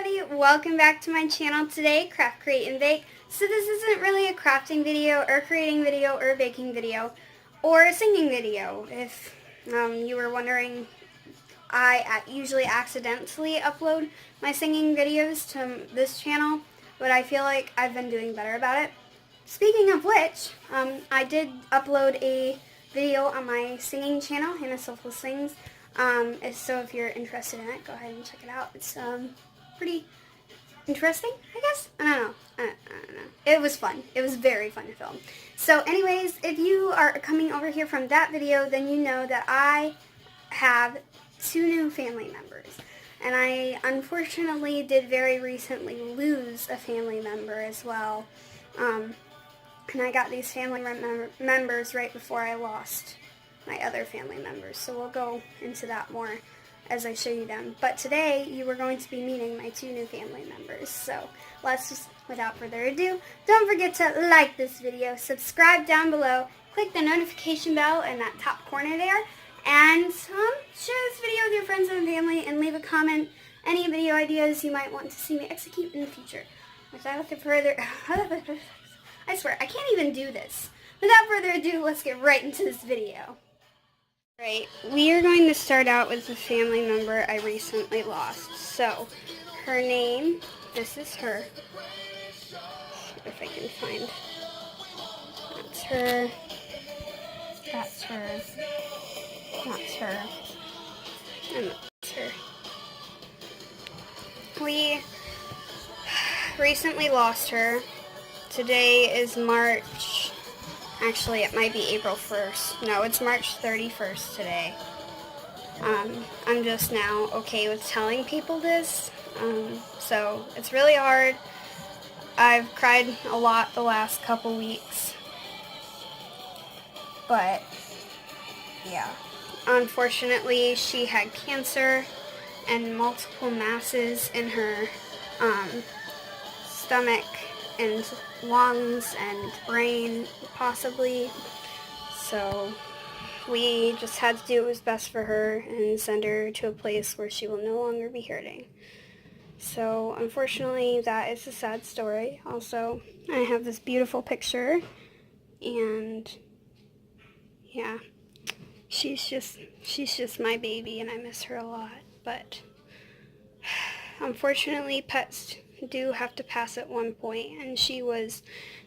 everybody, welcome back to my channel today, Craft, Create, and Bake. So this isn't really a crafting video, or creating video, or baking video, or a singing video. If you were wondering, I usually accidentally upload my singing videos to this channel, but I feel like I've been doing better about it. Speaking of which, I did upload a video on my singing channel, Hannah Soulful Sings. So if you're interested in it, go ahead and check it out. It's pretty interesting, I guess. I don't know. It was fun. It was very fun to film. So anyways, if you are coming over here from that video, then you know that I have 2 new family members. And I unfortunately did very recently lose a family member as well. And I got these family members right before I lost my other family members. So we'll go into that more as I show you them. But today you are going to be meeting my 2 new family members. So let's just, without further ado, don't forget to like this video, subscribe down below, click the notification bell in that top corner there, and share this video with your friends and family, and leave a comment any video ideas you might want to see me execute in the future. Without further I swear, I can't even do this. Without further ado, let's get right into this video. Right, we are going to start out with a family member I recently lost. So, her name, this is her. If I can find. That's her. That's her. That's her. And that's her. We recently lost her. Today is March. Actually, it might be April 1st. No, it's March 31st today. I'm just now okay with telling people this. So it's really hard. I've cried a lot the last couple weeks. But, yeah. Unfortunately, she had cancer and multiple masses in her stomach and lungs and brain, possibly. So we just had to do what was best for her and send her to a place where she will no longer be hurting. So unfortunately, that is a sad story. Also, I have this beautiful picture, and yeah, she's just my baby, and I miss her a lot. But unfortunately, pets do have to pass at one point, and she was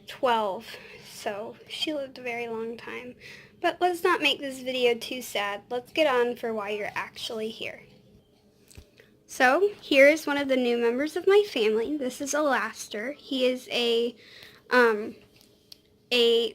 12, so she lived a very long time. But let's not make this video too sad. Let's get on for why you're actually here. So here is one of the new members of my family. This is Alastair. He is a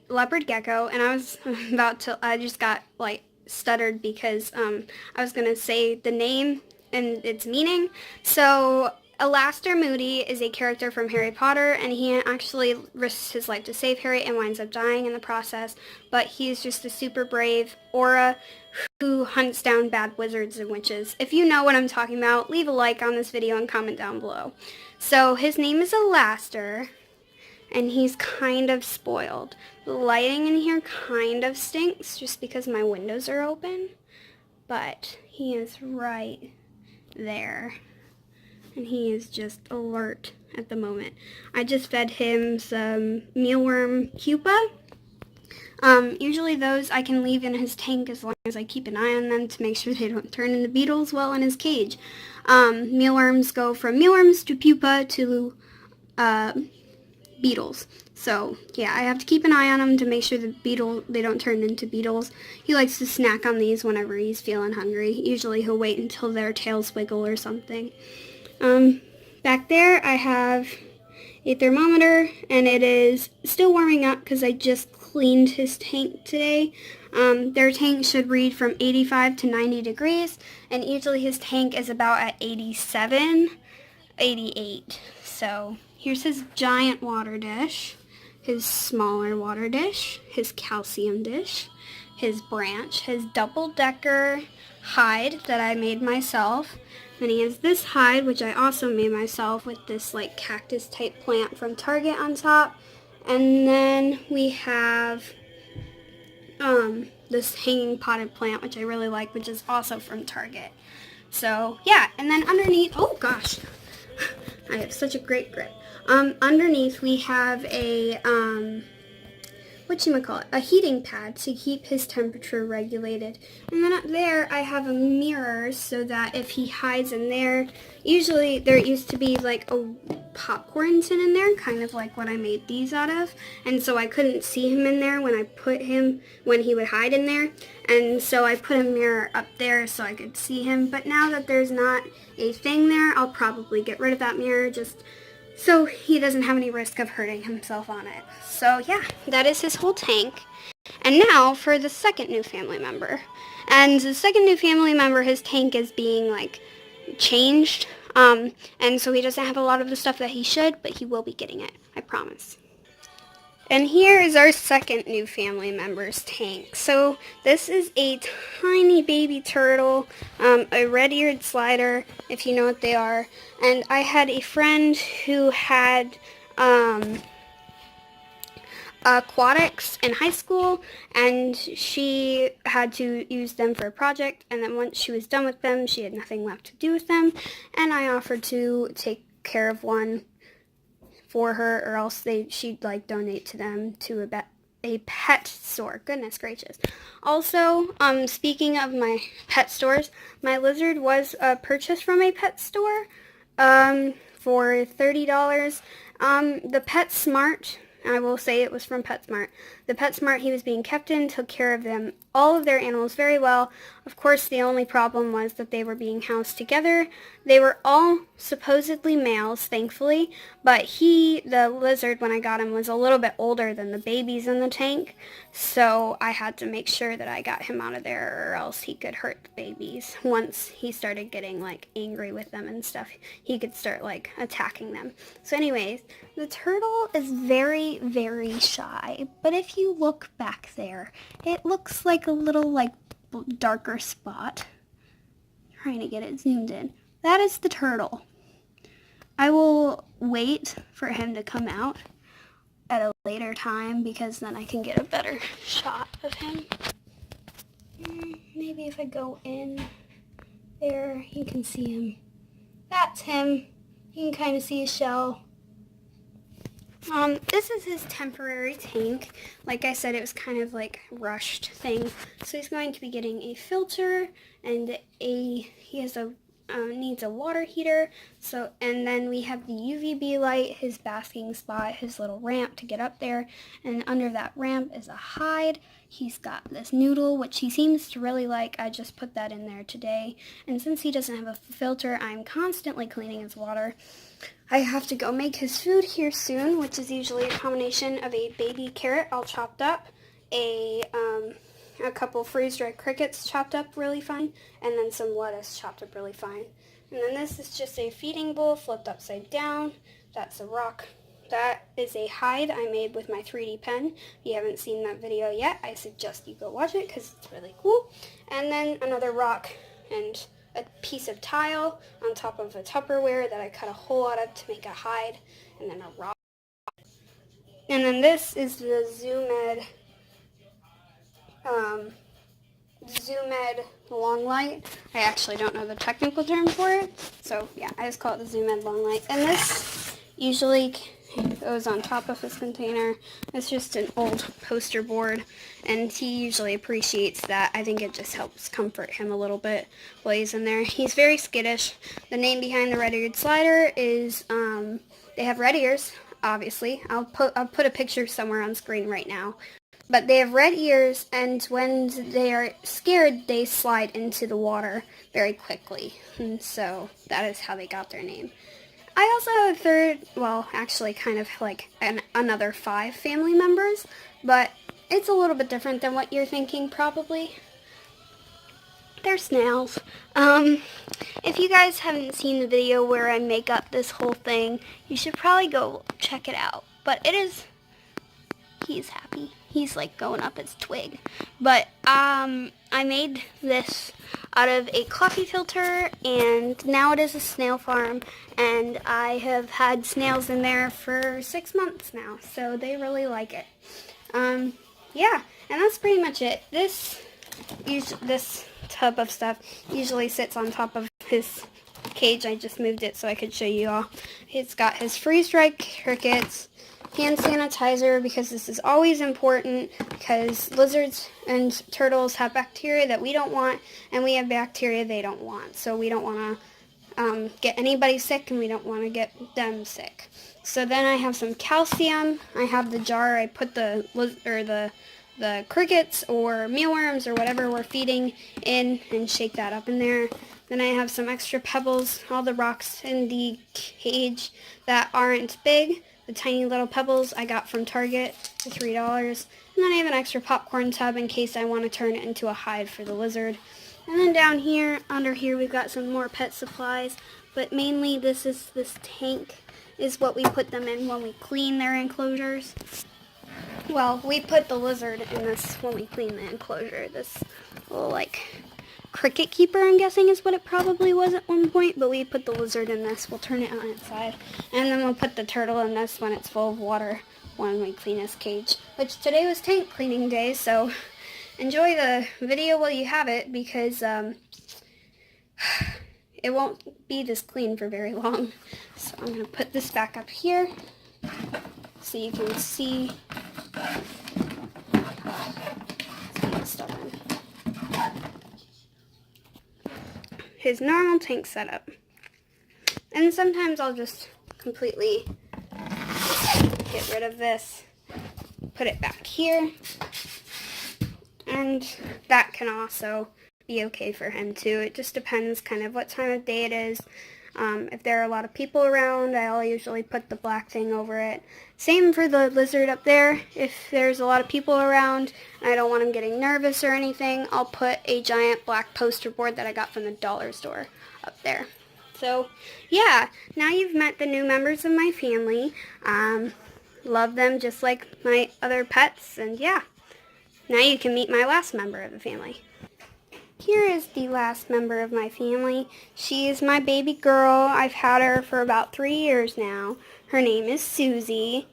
leopard gecko, and I just got like stuttered because I was gonna say the name and its meaning. So Alastair Moody is a character from Harry Potter, and he actually risks his life to save Harry and winds up dying in the process, but he's just a super brave aura who hunts down bad wizards and witches. If you know what I'm talking about, leave a like on this video and comment down below. So his name is Alastair, and he's kind of spoiled. The lighting in here kind of stinks just because my windows are open, but he is right there. And he is just alert at the moment. I just fed him some mealworm pupa. Usually those I can leave in his tank as long as I keep an eye on them to make sure they don't turn into beetles while in his cage. Mealworms go from mealworms to pupa to beetles. So yeah, I have to keep an eye on them to make sure they don't turn into beetles. He likes to snack on these whenever he's feeling hungry. Usually he'll wait until their tails wiggle or something. Back there I have a thermometer, and it is still warming up because I just cleaned his tank today. Their tank should read from 85 to 90 degrees, and usually his tank is about at 87, 88. So here's his giant water dish, his smaller water dish, his calcium dish, his branch, his double-decker hide that I made myself. Then he has this hide, which I also made myself, with this like cactus type plant from Target on top. And then we have this hanging potted plant, which I really like, which is also from Target. So yeah, and then underneath, oh gosh, I have such a great grip. Underneath we have a, a heating pad to keep his temperature regulated. And then up there I have a mirror so that if he hides in there, usually there used to be like a popcorn tin in there, kind of like what I made these out of. And so I couldn't see him in there when he would hide in there. And so I put a mirror up there so I could see him. But now that there's not a thing there, I'll probably get rid of that mirror just so he doesn't have any risk of hurting himself on it. So yeah, that is his whole tank. And now for the second new family member. And the second new family member, his tank is being like changed. And so he doesn't have a lot of the stuff that he should, but he will be getting it, I promise. And here is our second new family member's tank. So this is a tiny baby turtle, a red-eared slider, if you know what they are. And I had a friend who had aquatics in high school, and she had to use them for a project. And then once she was done with them, she had nothing left to do with them. And I offered to take care of one for her, or else she'd like donate to them to a pet store. Goodness gracious. Also, speaking of my pet stores, my lizard was purchased from a pet store for $30. The PetSmart, I will say it was from PetSmart. The PetSmart he was being kept in took care of all of their animals very well. Of course, the only problem was that they were being housed together. They were all supposedly males, thankfully, but the lizard, when I got him, was a little bit older than the babies in the tank, so I had to make sure that I got him out of there, or else he could hurt the babies. Once he started getting, like, angry with them and stuff, he could start, like, attacking them. So anyways, the turtle is very, very shy, but if you look back there, it looks like a little, like, darker spot. Trying to get it zoomed in. That is the turtle. I will wait for him to come out at a later time because then I can get a better shot of him. Maybe if I go in there, you can see him. That's him. You can kind of see his shell. This is his temporary tank. Like I said, it was kind of like rushed thing. So he's going to be getting a filter, and he needs a water heater. And then we have the UVB light, his basking spot, his little ramp to get up there. And under that ramp is a hide. He's got this noodle, which he seems to really like. I just put that in there today. And since he doesn't have a filter, I'm constantly cleaning his water. I have to go make his food here soon, which is usually a combination of a baby carrot all chopped up, a couple freeze-dried crickets chopped up really fine, and then some lettuce chopped up really fine. And then this is just a feeding bowl flipped upside down. That's a rock. That is a hide I made with my 3D pen. If you haven't seen that video yet, I suggest you go watch it because it's really cool. And then another rock and a piece of tile on top of a Tupperware that I cut a hole out of to make a hide, and then a rock. And then this is the Zoom Ed long light. I actually don't know the technical term for it, so yeah, I just call it the Zoom Ed long light. And this usually goes on top of this container. It's just an old poster board, and he usually appreciates that. I think it just helps comfort him a little bit while he's in there. He's very skittish. The name behind the red-eared slider is, they have red ears, obviously. I'll put a picture somewhere on screen right now. But they have red ears, and when they are scared, they slide into the water very quickly. And so that is how they got their name. I also have a third, well, actually kind of like another 5 family members, but it's a little bit different than what you're thinking, probably. They're snails. If you guys haven't seen the video where I make up this whole thing, you should probably go check it out. But he's happy. He's like going up his twig. But I made this out of a coffee filter, and now it is a snail farm, and I have had snails in there for 6 months now, so they really like it. Yeah, and that's pretty much it. This tub of stuff usually sits on top of his cage. I just moved it so I could show you all. It's got his freeze-dried crickets, hand sanitizer, because this is always important, because lizards and turtles have bacteria that we don't want, and we have bacteria they don't want. So we don't want to get anybody sick, and we don't want to get them sick. So then I have some calcium. I have the jar I put the crickets or mealworms or whatever we're feeding in, and shake that up in there. Then I have some extra pebbles, all the rocks in the cage that aren't big. The tiny little pebbles I got from Target for $3. And then I have an extra popcorn tub in case I want to turn it into a hide for the lizard. And then down here, under here, we've got some more pet supplies. But mainly this tank is what we put them in when we clean their enclosures. Well, we put the lizard in this when we clean the enclosure. This little, like, cricket keeper, I'm guessing, is what it probably was at one point. But we put the lizard in this. We'll turn it on its side. And then we'll put the turtle in this when it's full of water when we clean his cage. Which today was tank cleaning day, so enjoy the video while you have it, because it won't be this clean for very long. So I'm going to put this back up here so you can see stuff in his normal tank setup. And sometimes I'll just completely get rid of this, put it back here, and that can also be okay for him too. It just depends kind of what time of day it is. If there are a lot of people around, I'll usually put the black thing over it. Same for the lizard up there. If there's a lot of people around and I don't want him getting nervous or anything, I'll put a giant black poster board that I got from the dollar store up there. So yeah, now you've met the new members of my family. Love them just like my other pets, and yeah, now you can meet my last member of the family. Here is the last member of my family. She is my baby girl. I've had her for about 3 years now. Her name is Susie.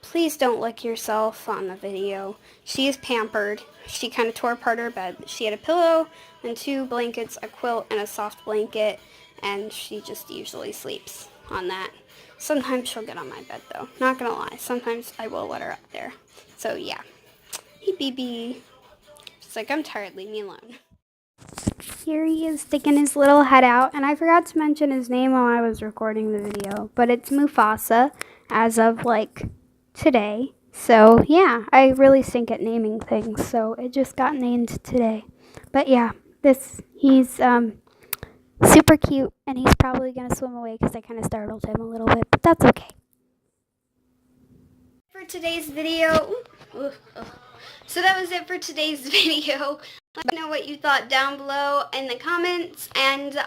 Please don't lick yourself on the video. She is pampered. She kind of tore apart her bed. She had a pillow and 2 blankets, a quilt, and a soft blanket, and she just usually sleeps on that. Sometimes she'll get on my bed though. Not gonna lie. Sometimes I will let her up there. So yeah. Hey, BB. She's like, I'm tired. Leave me alone. Here he is sticking his little head out, and I forgot to mention his name while I was recording the video, but it's Mufasa as of like today. So yeah, I really stink at naming things, so it just got named today. But yeah, he's super cute, and he's probably gonna swim away because I kind of startled him a little bit, but that's okay. For today's video, so that was it for today's video. Let me know what you thought down below in the comments, and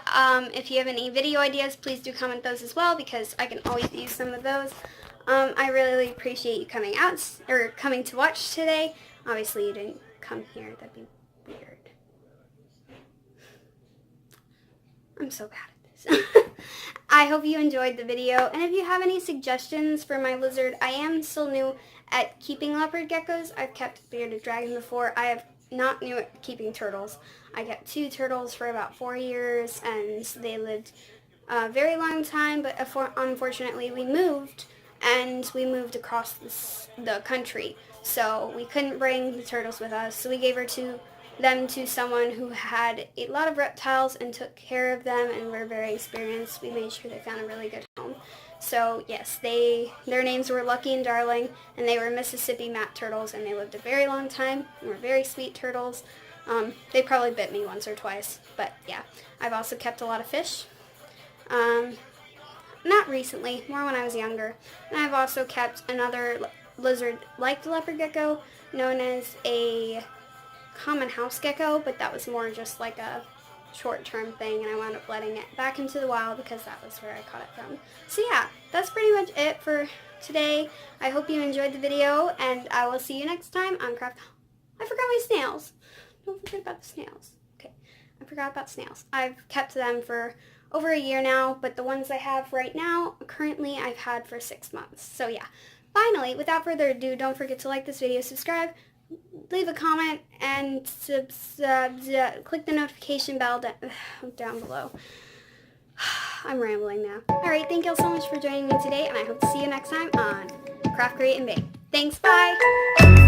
if you have any video ideas, please do comment those as well, because I can always use some of those. I really appreciate you coming out, or coming to watch today. Obviously you didn't come here, that'd be weird. I'm so bad at this. I hope you enjoyed the video, and if you have any suggestions for my lizard, I am still new at keeping leopard geckos. I've kept bearded dragon before. I have not new at keeping turtles. I kept 2 turtles for about 4 years, and they lived a very long time, but unfortunately we moved, and we moved across the country, so we couldn't bring the turtles with us, so we gave them to someone who had a lot of reptiles and took care of them and were very experienced. We made sure they found a really good home. So yes, their names were Lucky and Darling, and they were Mississippi mat turtles, and they lived a very long time and were very sweet turtles. They probably bit me once or twice, but yeah. I've also kept a lot of fish. Not recently, more when I was younger. And I've also kept another lizard like the leopard gecko, known as a common house gecko, but that was more just like a short-term thing, and I wound up letting it back into the wild because that was where I caught it from. So yeah, that's pretty much it for today. I hope you enjoyed the video, and I will see you next time on Craft. I forgot my snails. Don't forget about the snails. Okay, I forgot about snails. I've kept them for over a year now, but the ones I have right now, currently I've had for 6 months. So yeah, finally, without further ado, don't forget to like this video, subscribe, leave a comment, and click the notification bell down below. I'm rambling now. Alright, thank you all so much for joining me today, and I hope to see you next time on Craft, Create, and Bake. Thanks, bye!